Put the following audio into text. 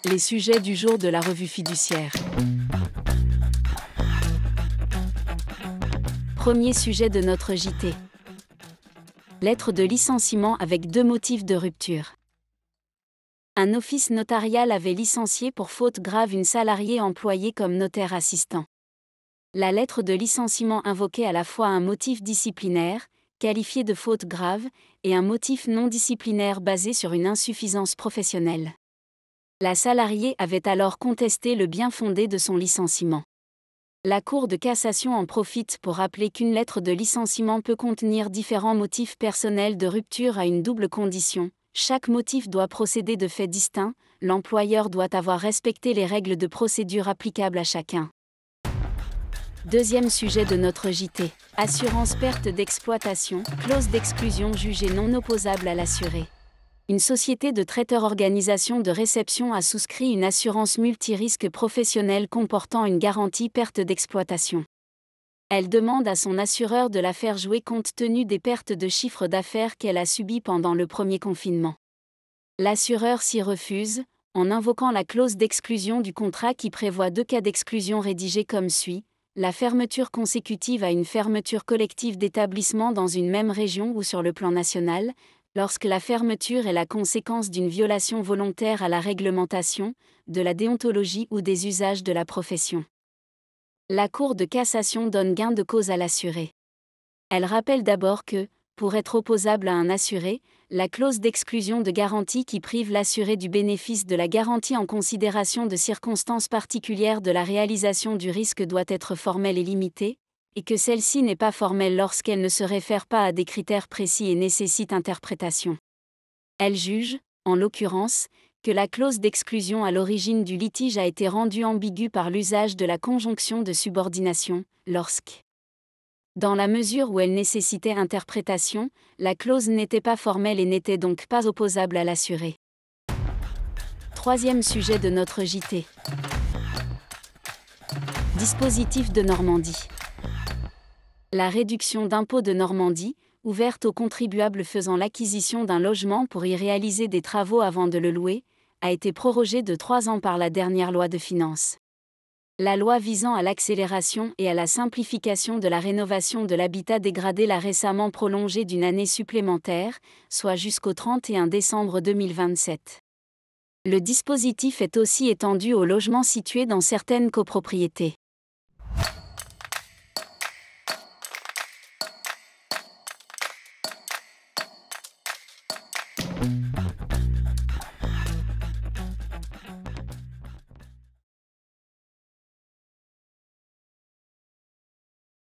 Les sujets du jour de la revue fiduciaire. Premier sujet de notre JT. Lettre de licenciement avec 2 motifs de rupture. Un office notarial avait licencié pour faute grave une salariée employée comme notaire assistant. La lettre de licenciement invoquait à la fois un motif disciplinaire, qualifié de faute grave, et un motif non disciplinaire basé sur une insuffisance professionnelle. La salariée avait alors contesté le bien-fondé de son licenciement. La Cour de cassation en profite pour rappeler qu'une lettre de licenciement peut contenir différents motifs personnels de rupture à une double condition. Chaque motif doit procéder de faits distincts, l'employeur doit avoir respecté les règles de procédure applicables à chacun. Deuxième sujet de notre JT. Assurance perte d'exploitation, clause d'exclusion jugée non opposable à l'assuré. Une société de traiteur-organisation de réception a souscrit une assurance multirisque professionnelle comportant une garantie perte d'exploitation. Elle demande à son assureur de la faire jouer compte tenu des pertes de chiffre d'affaires qu'elle a subies pendant le premier confinement. L'assureur s'y refuse, en invoquant la clause d'exclusion du contrat qui prévoit 2 cas d'exclusion rédigés comme suit: la fermeture consécutive à une fermeture collective d'établissement dans une même région ou sur le plan national, lorsque la fermeture est la conséquence d'une violation volontaire à la réglementation, de la déontologie ou des usages de la profession. La Cour de cassation donne gain de cause à l'assuré. Elle rappelle d'abord que, pour être opposable à un assuré, la clause d'exclusion de garantie qui prive l'assuré du bénéfice de la garantie en considération de circonstances particulières de la réalisation du risque doit être formelle et limitée, et que celle-ci n'est pas formelle lorsqu'elle ne se réfère pas à des critères précis et nécessite interprétation. Elle juge, en l'occurrence, que la clause d'exclusion à l'origine du litige a été rendue ambiguë par l'usage de la conjonction de subordination, lorsque, dans la mesure où elle nécessitait interprétation, la clause n'était pas formelle et n'était donc pas opposable à l'assuré. Troisième sujet de notre JT. Dispositif de Normandie. La réduction d'impôt de Normandie, ouverte aux contribuables faisant l'acquisition d'un logement pour y réaliser des travaux avant de le louer, a été prorogée de 3 ans par la dernière loi de finances. La loi visant à l'accélération et à la simplification de la rénovation de l'habitat dégradé l'a récemment prolongée d'1 année supplémentaire, soit jusqu'au 31 décembre 2027. Le dispositif est aussi étendu aux logements situés dans certaines copropriétés.